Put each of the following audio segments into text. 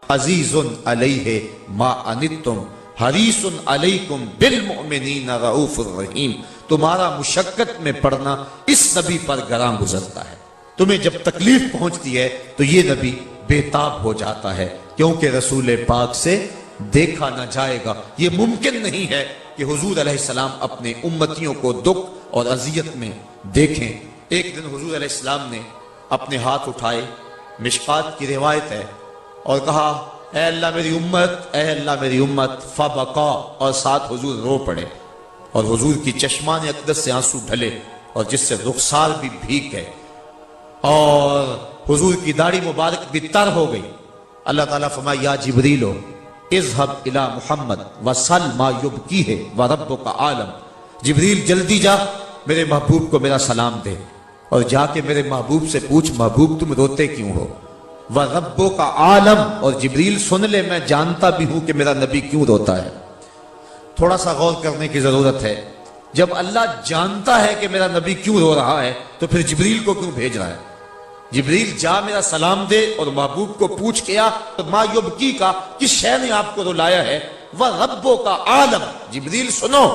عزیز علیہ ما عنتم حریص علیکم بالمؤمنین رؤوف الرحیم. تمہارا مشقت میں پڑنا اس نبی پر گراں گزرتا ہے. تمہیں جب تکلیف پہنچتی ہے تو یہ نبی بے تاب ہو جاتا ہے، کیونکہ رسول پاک سے دیکھا نہ جائے گا. یہ ممکن نہیں ہے کہ حضور علیہ السلام اپنے امتیوں کو دکھ اور اذیت میں دیکھیں. ایک دن حضور علیہ السلام نے اپنے ہاتھ اٹھائے، مشکات کی روایت ہے، اور کہا اے اللہ میری امت، اے اللہ میری امت، فبقا، اور ساتھ حضور رو پڑے، اور حضور کی چشمان اقدس سے آنسو ڈھلے اور جس سے رخسار بھی بھیگ گئے اور حضور کی داڑھی مبارک بھی تر ہو گئی. اللہ تعالیٰ فرمایا یا جبریلو اذهب الى محمد وصل ما یبکیہ وربک عالم. جبریل جلدی جا میرے محبوب کو میرا سلام دے اور جا کے میرے محبوب سے پوچھ محبوب تم روتے کیوں ہو. وَرَبُّكَ عالم، اور جبریل سن لے میں جانتا بھی ہوں کہ میرا نبی کیوں روتا ہے. تھوڑا سا غور کرنے کی ضرورت ہے. جب اللہ جانتا ہے کہ میرا نبی کیوں رو رہا ہے تو پھر جبریل کو کیوں بھیج رہا ہے؟ جبریل جا میرا سلام دے اور محبوب کو پوچھ کے آ. ما یبکی کا کس شے نے آپ کو رلایا ہے؟ وَرَبُّكَ عالم. جبریل سنو،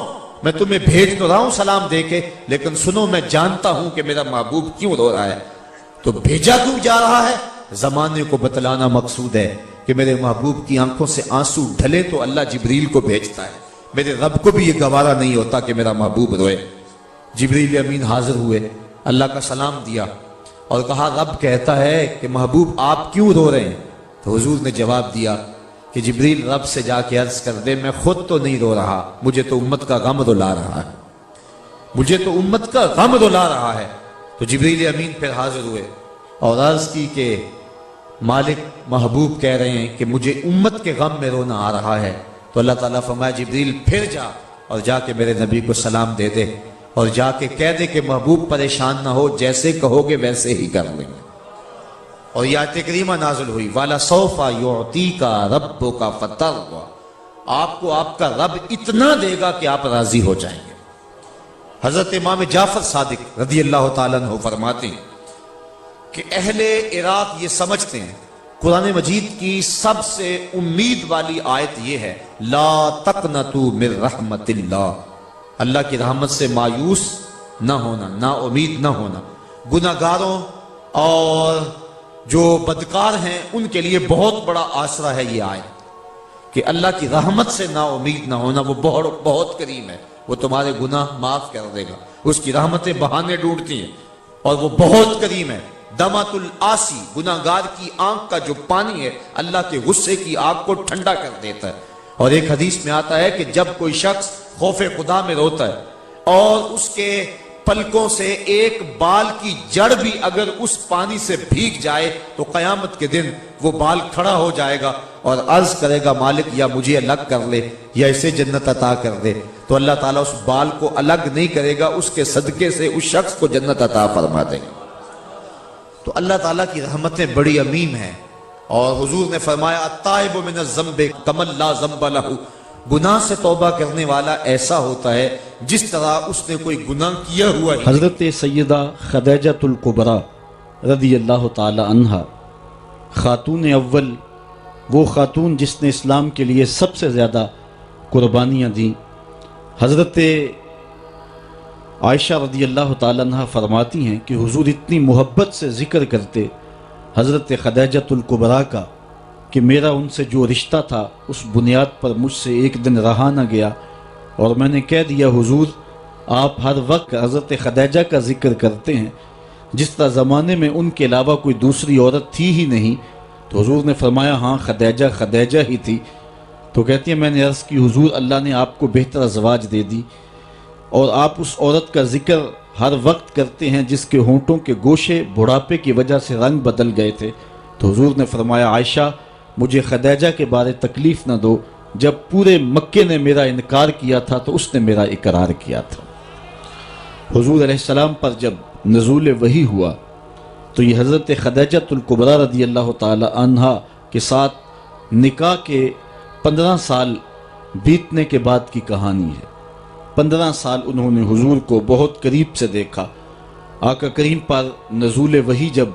میں تمہیں بھیج تو رہا ہوں سلام دے کے، لیکن سنو میں جانتا ہوں کہ میرا محبوب کیوں رو رہا ہے. تو بھیجا کیوں جا رہا ہے؟ زمانے کو بتلانا مقصود ہے کہ میرے محبوب کی آنکھوں سے آنسو ڈھلے تو اللہ جبریل کو بھیجتا ہے. میرے رب کو بھی یہ گوارا نہیں ہوتا کہ میرا محبوب روئے. جبریل امین حاضر ہوئے، اللہ کا سلام دیا اور کہا رب کہتا ہے کہ محبوب آپ کیوں رو رہے ہیں؟ تو حضور نے جواب دیا کہ جبریل رب سے جا کے عرض کر دے میں خود تو نہیں رو رہا، مجھے تو امت کا غم رلا رہا ہے، مجھے تو امت کا غم رلا رہا ہے. تو جبریل امین پھر حاضر ہوئے اور عرض کی کہ مالک محبوب کہہ رہے ہیں کہ مجھے امت کے غم میں رونا آ رہا ہے. تو اللہ تعالیٰ فرمایا جبریل پھر جا اور جا کے میرے نبی کو سلام دے دے اور جا کے کہہ دے کہ محبوب پریشان نہ ہو، جیسے کہو گے ویسے ہی کر لیں گے. اور یہ آیت کریمہ نازل ہوئی وَلَسَوْفَ يُعْطِيكَ رَبُّكَ فَتَرْضَىٰ. آپ کو آپ کا رب اتنا دے گا کہ آپ راضی ہو جائیں گے. حضرت امام جعفر صادق رضی اللہ تعالیٰ عنہ فرماتے ہیں کہ اہل عراق یہ سمجھتے ہیں قرآن مجید کی سب سے امید والی آیت یہ ہے لا تقنطوا من رحمت اللہ. اللہ کی رحمت سے مایوس نہ ہونا، نا امید نہ ہونا. گناہگاروں اور جو بدکار ہیں ان کے لیے بہت بڑا آسرا ہے یہ آیت کہ اللہ کی رحمت سے نا امید نہ ہونا. وہ بہت کریم ہے، وہ تمہارے گناہ معاف کر دے گا. اس کی رحمتیں بہانے ڈھونڈتی ہیں اور وہ بہت کریم ہے. دمت العاصی، گناہگار کی آنکھ کا جو پانی ہے اللہ کے غصے کی آگ کو ٹھنڈا کر دیتا ہے. اور ایک حدیث میں آتا ہے کہ جب کوئی شخص خوف خدا میں روتا ہے اور اس کے پلکوں سے ایک بال کی جڑ بھی اگر اس پانی سے بھیگ جائے تو قیامت کے دن وہ بال کھڑا ہو جائے گا اور عرض کرے گا مالک یا مجھے الگ کر لے یا اسے جنت عطا کر دے. تو اللہ تعالیٰ اس بال کو الگ نہیں کرے گا، اس کے صدقے سے اس شخص کو جنت عطا فرما دے گا. تو اللہ تعالیٰ کی رحمتیں بڑی عمیم ہیں. اور حضور نے فرمایا التائب من الذنب کمن لا ذنب لہ. گناہ سے توبہ کرنے والا ایسا ہوتا ہے جس طرح اس نے کوئی گناہ کیا ہوا ہی. حضرت سیدہ خدیجہ الکبریٰ رضی اللہ تعالی عنہا خاتون اول، وہ خاتون جس نے اسلام کے لیے سب سے زیادہ قربانیاں دیں. حضرت عائشہ رضی اللہ تعالی عنہ فرماتی ہیں کہ حضور اتنی محبت سے ذکر کرتے حضرت خدیجہ الکبریٰ کا کہ میرا ان سے جو رشتہ تھا اس بنیاد پر مجھ سے ایک دن رہا نہ گیا اور میں نے کہہ دیا حضور آپ ہر وقت حضرت خدیجہ کا ذکر کرتے ہیں جس طرح زمانے میں ان کے علاوہ کوئی دوسری عورت تھی ہی نہیں. تو حضور نے فرمایا ہاں خدیجہ ہی تھی. تو کہتی ہیں میں نے عرض کی حضور اللہ نے آپ کو بہتر ازواج دے دی اور آپ اس عورت کا ذکر ہر وقت کرتے ہیں جس کے ہونٹوں کے گوشے بڑھاپے کی وجہ سے رنگ بدل گئے تھے. تو حضور نے فرمایا عائشہ مجھے خدیجہ کے بارے تکلیف نہ دو، جب پورے مکے نے میرا انکار کیا تھا تو اس نے میرا اقرار کیا تھا. حضور علیہ السلام پر جب نزول وحی ہوا تو یہ حضرت خدیجہ الکبریٰ رضی اللہ تعالی عنہا کے ساتھ نکاح کے 15 سال بیتنے کے بعد کی کہانی ہے. 15 سال انہوں نے حضور کو بہت قریب سے دیکھا. آقا کریم پر نزول وحی جب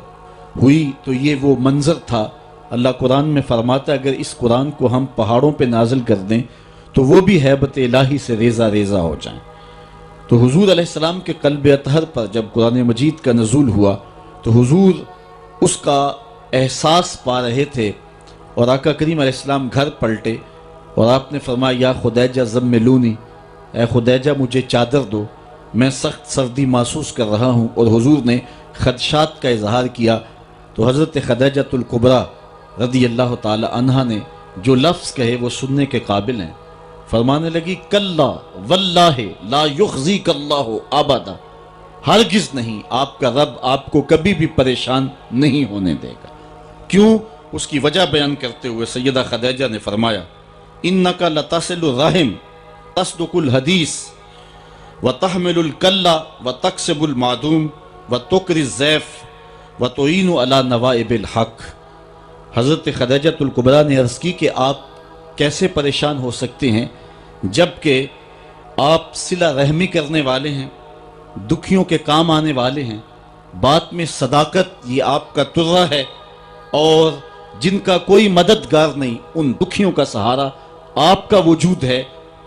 ہوئی تو یہ وہ منظر تھا اللہ قرآن میں فرماتا ہے اگر اس قرآن کو ہم پہاڑوں پہ نازل کر دیں تو وہ بھی ہیبت الہی سے ریزہ ریزہ ہو جائیں۔ تو حضور علیہ السلام کے قلب اطہر پر جب قرآن مجید کا نزول ہوا تو حضور اس کا احساس پا رہے تھے، اور آقا کریم علیہ السلام گھر پلٹے اور آپ نے فرمایا یا خدیجہ زملونی، اے خدیجہ مجھے چادر دو، میں سخت سردی محسوس کر رہا ہوں، اور حضور نے خدشات کا اظہار کیا تو حضرت خدیجۃ الکبریٰ رضی اللہ تعالی عنہا نے جو لفظ کہے وہ سننے کے قابل ہیں۔ فرمانے لگی کلا واللہ لا یخزیک اللہ ابدا، ہرگز نہیں، آپ کا رب آپ کو کبھی بھی پریشان نہیں ہونے دے گا۔ کیوں؟ اس کی وجہ بیان کرتے ہوئے سیدہ خدیجہ نے فرمایا انک لتصل الرحم تصدق الحدیث وتحمل الکلہ وتکسب المعدوم وتقری الضیف وتعین علی نوائب الحق۔ حضرت خدیجۃ الکبریٰ نے عرض کی کہ آپ کیسے پریشان ہو سکتے ہیں جبکہ آپ صلہ رحمی کرنے والے ہیں، دکھیوں کے کام آنے والے ہیں، بات میں صداقت یہ آپ کا ترہ ہے، اور جن کا کوئی مددگار نہیں ان دکھیوں کا سہارا آپ کا وجود ہے،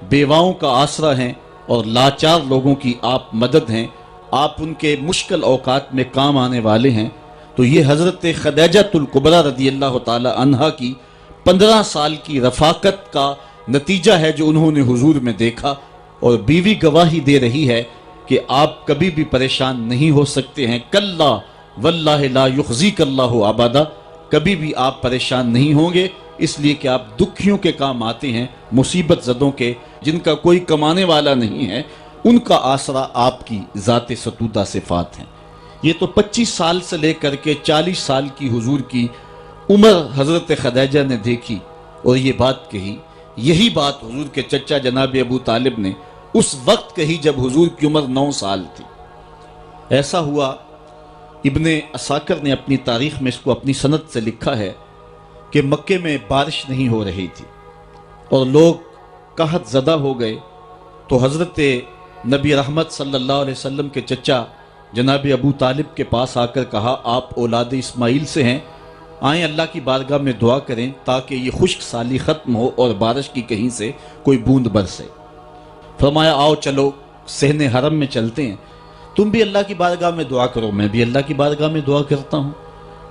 بیواؤں کا آسرا ہیں اور لاچار لوگوں کی آپ مدد ہیں، آپ ان کے مشکل اوقات میں کام آنے والے ہیں۔ تو یہ حضرت خدیجۃ الکبریٰ رضی اللہ تعالی عنہا کی 15 سال کی رفاقت کا نتیجہ ہے جو انہوں نے حضور میں دیکھا، اور بیوی گواہی دے رہی ہے کہ آپ کبھی بھی پریشان نہیں ہو سکتے ہیں۔ کلا واللہ لا یخزیک اللہ ابدا، کبھی بھی آپ پریشان نہیں ہوں گے، اس لیے کہ آپ دکھیوں کے کام آتے ہیں، مصیبت زدوں کے، جن کا کوئی کمانے والا نہیں ہے، ان کا آسرا آپ کی ذات ستودہ صفات ہیں۔ یہ تو 25 سال سے لے کر کے 40 سال کی حضور کی عمر حضرت خدیجہ نے دیکھی اور یہ بات کہی۔ یہی بات حضور کے چچا جناب ابو طالب نے اس وقت کہی جب حضور کی عمر 9 سال تھی۔ ایسا ہوا، ابن عساکر نے اپنی تاریخ میں اس کو اپنی سند سے لکھا ہے کہ مکے میں بارش نہیں ہو رہی تھی اور لوگ قحط زدہ ہو گئے، تو حضرت نبی رحمت صلی اللہ علیہ وسلم کے چچا جناب ابو طالب کے پاس آ کر کہا آپ اولاد اسماعیل سے ہیں، آئیں اللہ کی بارگاہ میں دعا کریں تاکہ یہ خشک سالی ختم ہو اور بارش کی کہیں سے کوئی بوند برسے۔ فرمایا آؤ چلو صحن حرم میں چلتے ہیں، تم بھی اللہ کی بارگاہ میں دعا کرو، میں بھی اللہ کی بارگاہ میں دعا کرتا ہوں۔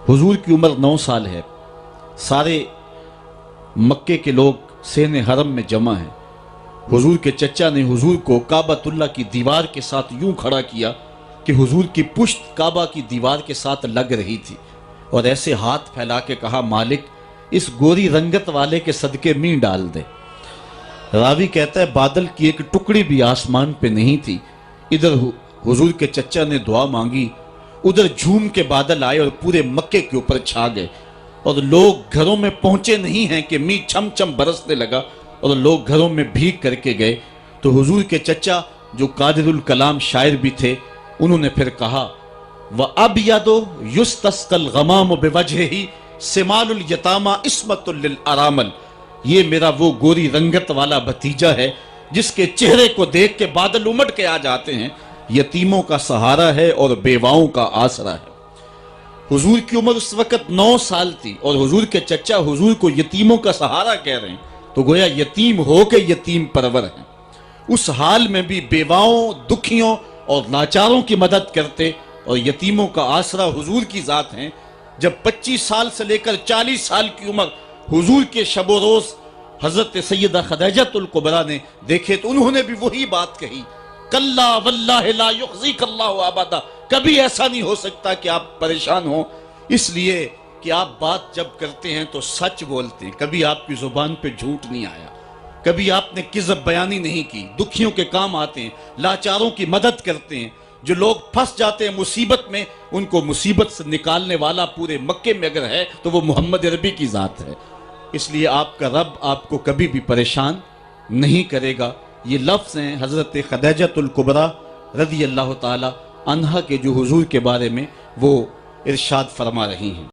حضور کی عمر 9 سال ہے، سارے مکے کے لوگ صحن حرم میں جمع ہیں۔ حضور کے چچا نے حضور کو کعبۃ اللہ کی دیوار کے ساتھ یوں کھڑا کیا کہ حضور کی پشت کعبہ کی دیوار کے ساتھ لگ رہی تھی، اور ایسے ہاتھ پھیلا کے کہا مالک اس گوری رنگت والے کے صدقے میں ڈال دے۔ راوی کہتا ہے بادل کی ایک ٹکڑی بھی آسمان پہ نہیں تھی، ادھر حضور کے چچا نے دعا مانگی، ادھر جھوم کے بادل آئے اور پورے مکے کے اوپر چھا گئے، اور لوگ گھروں میں پہنچے نہیں ہیں کہ می چھم چھم برسنے لگا اور لوگ گھروں میں بھیگ کر کے گئے۔ تو حضور کے چچا جو قادر الکلام شاعر بھی تھے، انہوں نے پھر کہا وَأَبْيَضُ يُسْتَسْقَى الْغَمَامُ بِوَجْهِهِ سِمَالُ الْيَتَامَى عِصْمَةٌ لِلْأَرَامِلِ، یہ میرا وہ گوری رنگت والا بھتیجا ہے جس کے چہرے کو دیکھ کے بادل امٹ کے آ جاتے ہیں، یتیموں کا سہارا ہے اور بیواؤں کا آسرا ہے۔ حضور کی عمر اس وقت 9 سال تھی اور حضور کے چچا حضور کو یتیموں کا سہارا کہہ رہے ہیں، تو گویا یتیم ہو کے یتیم پرور ہیں۔ اس حال میں بھی بیواؤں، دکھیوں اور لاچاروں کی مدد کرتے اور یتیموں کا آسرا حضور کی ذات ہیں۔ جب 25 سال سے لے کر 40 سال کی عمر حضور کے شب و روز حضرت سیدہ خدیجۃ الکبریٰ نے دیکھے تو انہوں نے بھی وہی بات کہی، کلا واللہ لا یخزیک اللہ ابدا، کبھی ایسا نہیں ہو سکتا کہ آپ پریشان ہوں، اس لیے کہ آپ بات جب کرتے ہیں تو سچ بولتے ہیں، کبھی آپ کی زبان پہ جھوٹ نہیں آیا، کبھی آپ نے کذب بیانی نہیں کی، دکھیوں کے کام آتے ہیں، لاچاروں کی مدد کرتے ہیں، جو لوگ پھنس جاتے ہیں مصیبت میں ان کو مصیبت سے نکالنے والا پورے مکے میں اگر ہے تو وہ محمد عربی کی ذات ہے۔ اس لیے آپ کا رب آپ کو کبھی بھی پریشان نہیں کرے گا۔ یہ لفظ ہیں حضرت خدیجۃ الکبریٰ رضی اللہ تعالی عنہا کے جو حضور کے بارے میں وہ ارشاد فرما رہی ہیں۔